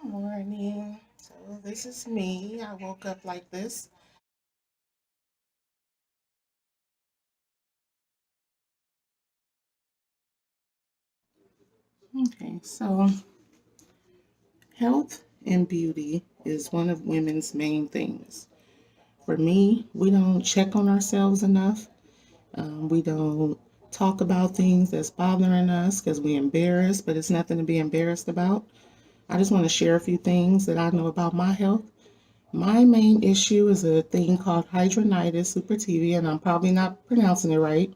Good morning. So this is me. I woke up like this. Okay, so health and beauty is one of women's main things. For me, we don't check on ourselves enough. We don't talk about things that's bothering us because we're embarrassed, but it's nothing to be embarrassed about. I just want to share a few things that I know about my health. My main issue is a thing called hidradenitis suppurativa, and I'm probably not pronouncing it right.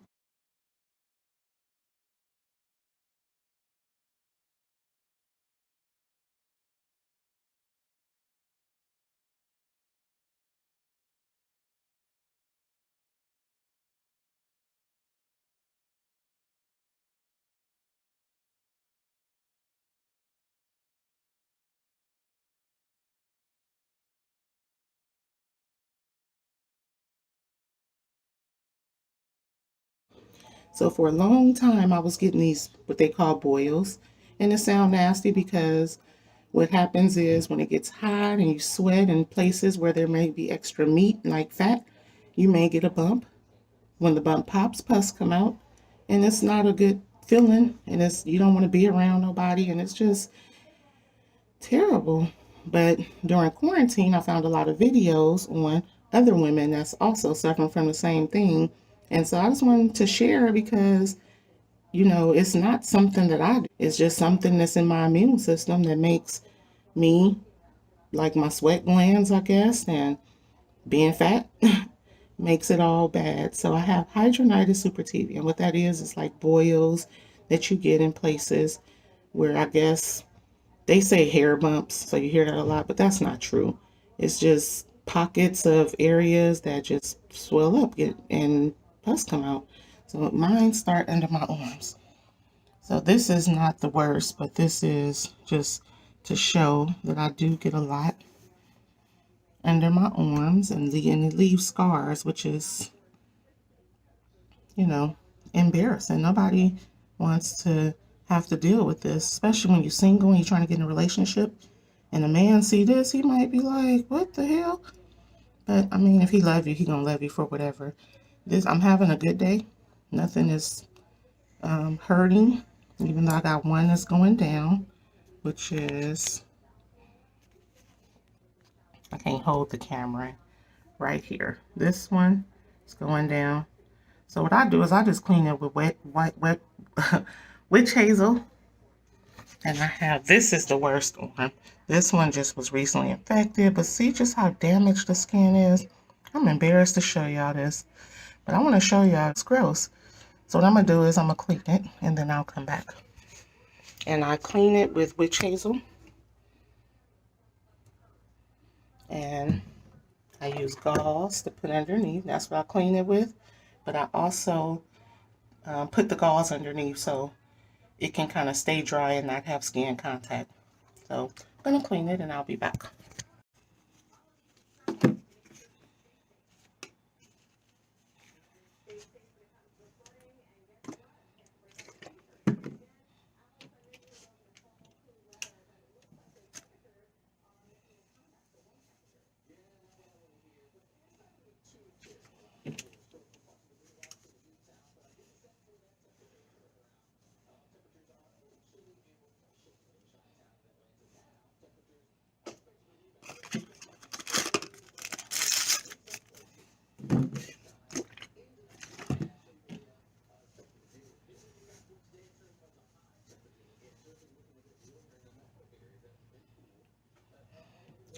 So for a long time, I was getting these what they call boils, and it sound nasty because what happens is when it gets hot and you sweat in places where there may be extra meat like fat, you may get a bump. When the bump pops, pus come out, and it's not a good feeling, and it's you don't want to be around nobody, and it's just terrible. But during quarantine, I found a lot of videos on other women that's also suffering from the same thing. And so I just wanted to share because it's not something that I do. It's just something that's in my immune system that makes me like my sweat glands, I guess, and being fat makes it all bad. So I have hidradenitis suppurativa, and what that is like boils that you get in places where I guess they say hair bumps, so you hear that a lot, but that's not true. It's just pockets of areas that just swell up and pus come out. So mine start under my arms. So this is not the worst, but this is just to show that I do get a lot under my arms and it leaves scars, which is, you know, embarrassing. Nobody wants to have to deal with this, especially when you're single and you're trying to get in a relationship and a man see this, he might be like, what the hell? But I mean, if he love you, he gonna love you for whatever. This I'm having a good day. Nothing is hurting, even though I got one that's going down, which is I can't hold the camera right here. This one is going down. So what I do is I just clean it with wet witch hazel. And I have, this is the worst one. This one just was recently infected, but see just how damaged the skin is. I'm embarrassed to show y'all this, but I want to show y'all it's gross. So what I'm gonna do is I'm gonna clean it and then I'll come back. And I clean it with witch hazel and I use gauze to put underneath. That's what I clean it with. But I also put the gauze underneath so it can kind of stay dry and not have skin contact. So I'm gonna clean it and I'll be back.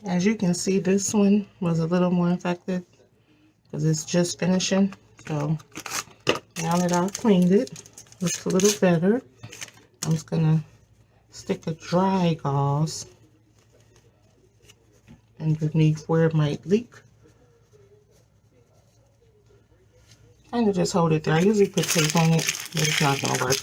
As you can see, this one was a little more infected because it's just finishing. So now that I've cleaned it, it looks a little better. I'm just gonna stick a dry gauze underneath where it might leak. Kind of just hold it there. I usually put tape on it, but it's not gonna work.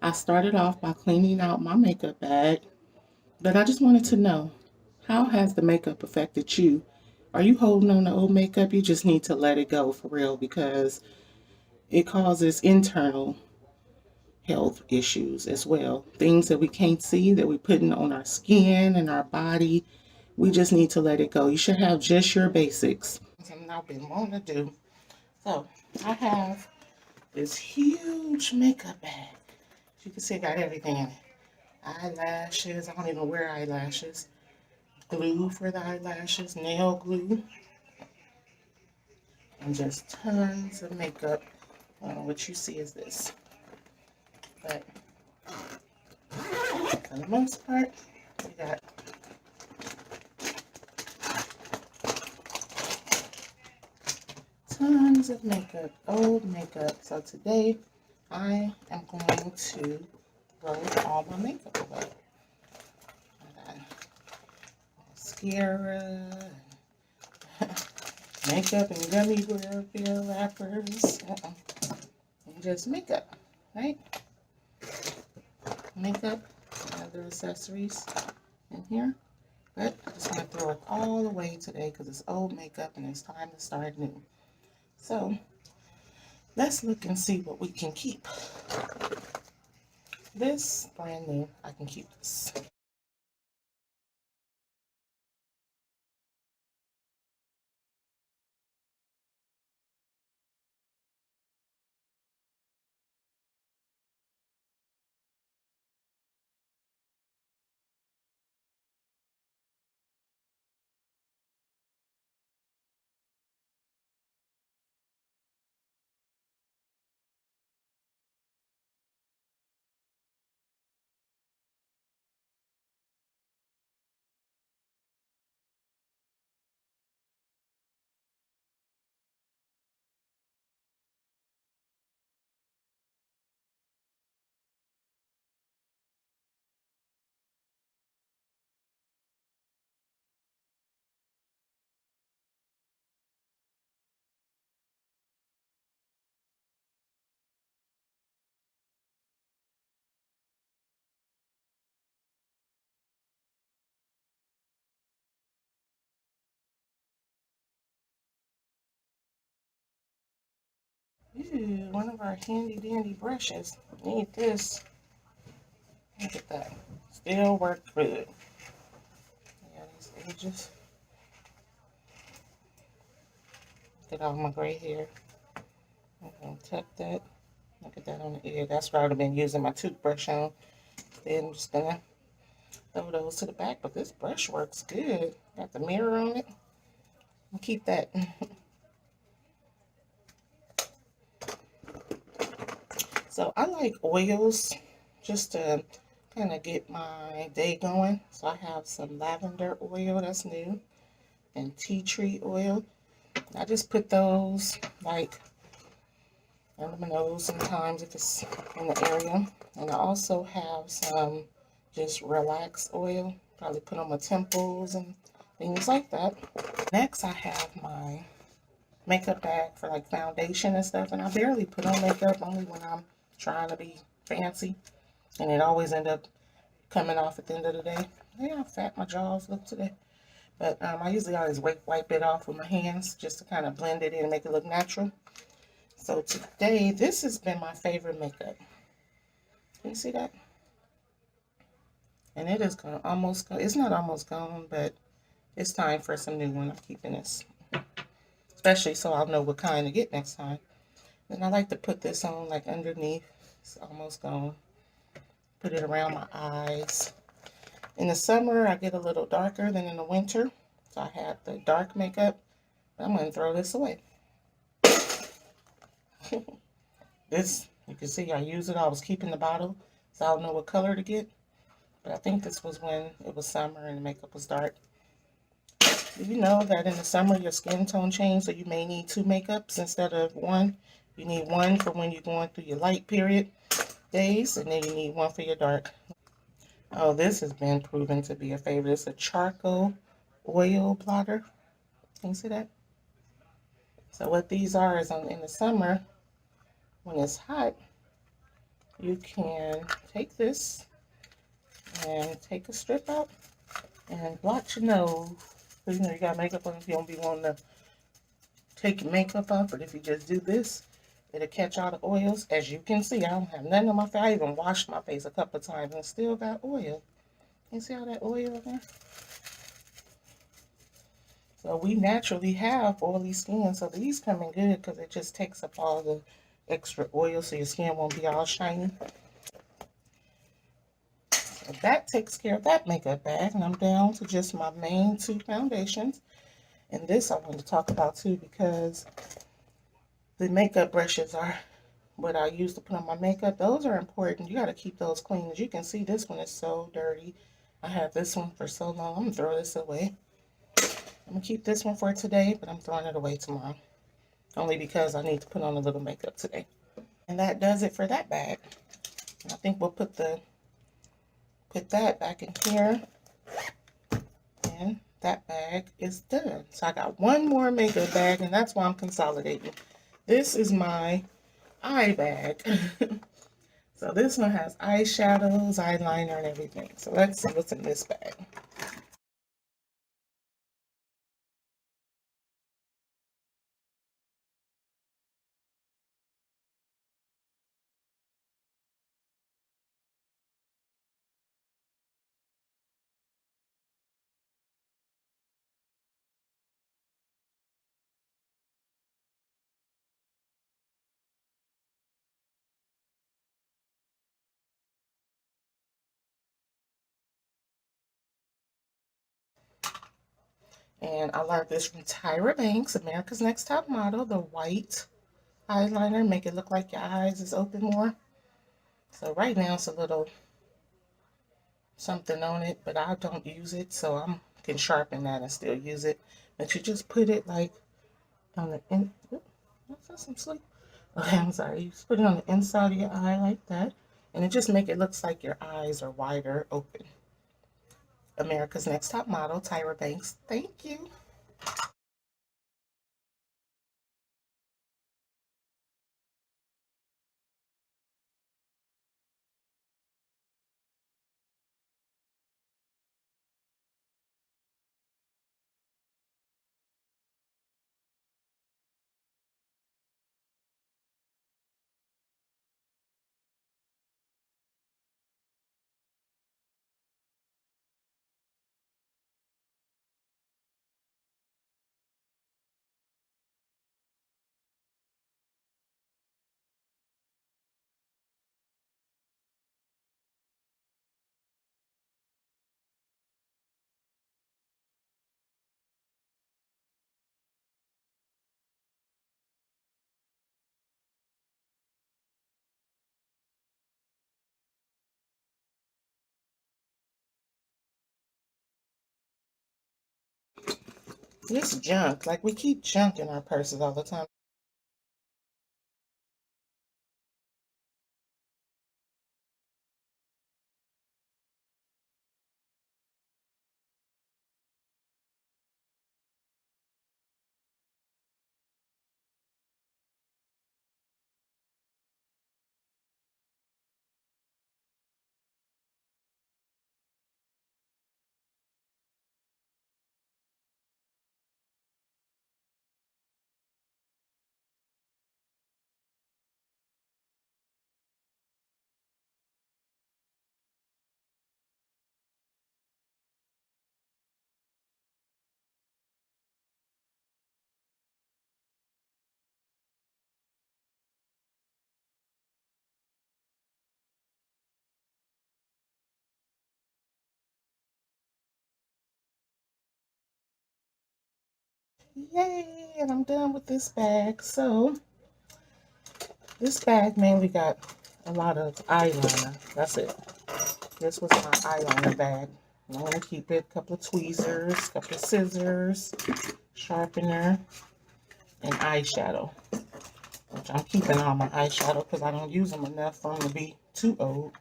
I started off by cleaning out my makeup bag, but I just wanted to know, how has the makeup affected you? Are you holding on to old makeup? You just need to let it go for real because it causes internal health issues as well. Things that we can't see that we're putting on our skin and our body. We just need to let it go. You should have just your basics. Something I've been wanting to do. So I have this huge makeup bag. You can see I got everything in it. Eyelashes. I don't even wear eyelashes. Glue for the eyelashes, nail glue, and just tons of makeup. What you see is this. But for the most part, we got tons of makeup, old makeup. So today I am going to throw all my makeup away. I got mascara, makeup and gummy bear wrappers, and just makeup, right? Makeup and other accessories in here. But I just want to throw it all away today because it's old makeup and it's time to start new. So let's look and see what we can keep. This brand new, I can keep this. Ooh, one of our handy dandy brushes. Need this. Look at that. Still work good. Yeah, these edges. Get all my gray hair. I'm gonna tuck that. Look at that on the ear. That's what I would have been using my toothbrush on. Then I'm just gonna throw those to the back. But this brush works good. Got the mirror on it. I'll keep that. So I like oils just to kind of get my day going. So I have some lavender oil that's new and tea tree oil. I just put those like under my nose sometimes if it's in the area. And I also have some just relax oil. Probably put on my temples and things like that. Next I have my makeup bag for like foundation and stuff. And I barely put on makeup, only when I'm trying to be fancy. And it always end up coming off at the end of the day. Yeah, how fat my jaws look today. But I usually always wipe it off with my hands just to kind of blend it in and make it look natural. So today, this has been my favorite makeup. Can you see that? And it is gone, almost gone. It's not almost gone, but it's time for some new one. I'm keeping this. Especially so I'll know what kind to get next time. And I like to put this on like underneath. It's almost gone. Put it around my eyes. In the summer, I get a little darker than in the winter. So I have the dark makeup. I'm going to throw this away. This, you can see I use it. I was keeping the bottle, so I don't know what color to get. But I think this was when it was summer and the makeup was dark. Do you know that in the summer your skin tone changes, so you may need two makeups instead of one? You need one for when you're going through your light period days, and then you need one for your dark. Oh, this has been proven to be a favorite. It's a charcoal oil blotter. Can you see that? So what these are is in the summer, when it's hot, you can take this and take a strip out and blot your nose. You know, you got makeup on if you don't be wanting to take your makeup off, but if you just do this, it'll catch all the oils. As you can see, I don't have nothing on my face. I even washed my face a couple of times and still got oil. You see all that oil there? So we naturally have oily skin, so these come in good because it just takes up all the extra oil so your skin won't be all shiny. So that takes care of that makeup bag, and I'm down to just my main two foundations. And this I wanted to talk about too because the makeup brushes are what I use to put on my makeup. Those are important. You got to keep those clean. As you can see, this one is so dirty. I had this one for so long. I'm going to throw this away. I'm going to keep this one for today, but I'm throwing it away tomorrow. Only because I need to put on a little makeup today. And that does it for that bag. And I think we'll put that back in here. And that bag is done. So I got one more makeup bag, and that's why I'm consolidating. This is my eye bag. So this one has eyeshadows, eyeliner, and everything. So let's see what's in this bag. And I learned this from Tyra Banks, America's Next Top Model, the white eyeliner. Make it look like your eyes is open more. So right now it's a little something on it, but I don't use it, so I can sharpen that and still use it. But you just put it like on the in. That's some sleep. Okay, I'm sorry. You just put it on the inside of your eye like that, and it just make it looks like your eyes are wider open. America's Next Top Model, Tyra Banks. Thank you. This junk, like we keep junk in our purses all the time. Yay! And I'm done with this bag. So this bag mainly got a lot of eyeliner. That's it. This was my eyeliner bag. I'm going to keep it. A couple of tweezers, a couple of scissors, sharpener, and eyeshadow. Which I'm keeping all my eyeshadow because I don't use them enough for them to be too old.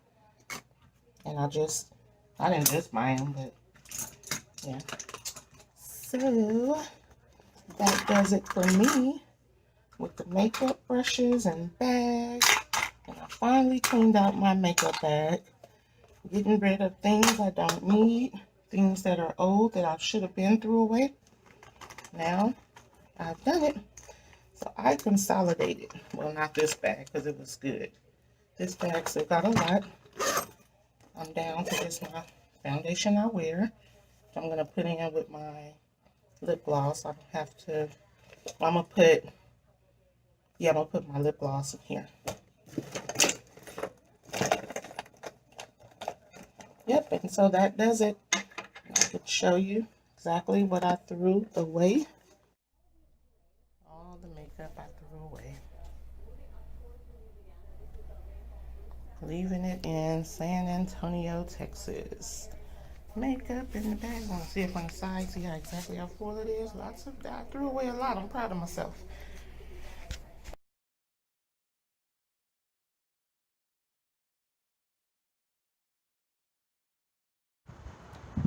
And I didn't just buy them, but yeah. So that does it for me with the makeup brushes and bag. And I finally cleaned out my makeup bag, getting rid of things I don't need, things that are old that I should have been threw away. Now I've done it. So I consolidated. Well, not this bag because it was good. This bag still got a lot. I'm down to this my foundation I wear. I'm going to put in with my lip gloss. I don't have to. I'm going to put, yeah, I'm going to put my lip gloss in here. Yep, and so that does it. I could show you exactly what I threw away. All the makeup I threw away. Leaving it in San Antonio, Texas. Makeup in the bag. I want to see if on the side, see how exactly how full it is. Lots of that. I threw away a lot. I'm proud of myself.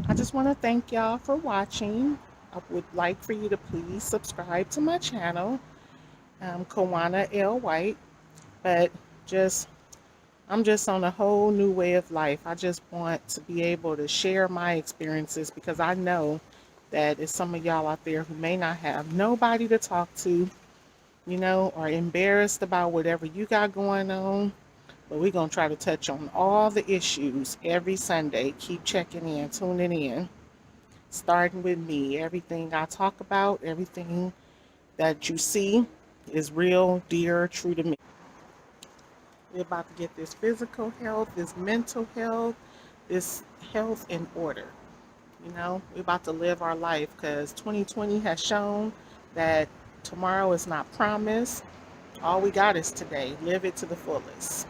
I just want to thank y'all for watching. I would like for you to please subscribe to my channel, Kawana L. White. But just I'm just on a whole new way of life. I just want to be able to share my experiences because I know that it's some of y'all out there who may not have nobody to talk to, or embarrassed about whatever you got going on. But we're going to try to touch on all the issues every Sunday. Keep checking in, tuning in, starting with me. Everything I talk about, everything that you see is real, dear, true to me. We're about to get this physical health, this mental health, this health in order. We're about to live our life because 2020 has shown that tomorrow is not promised. All we got is today. Live it to the fullest.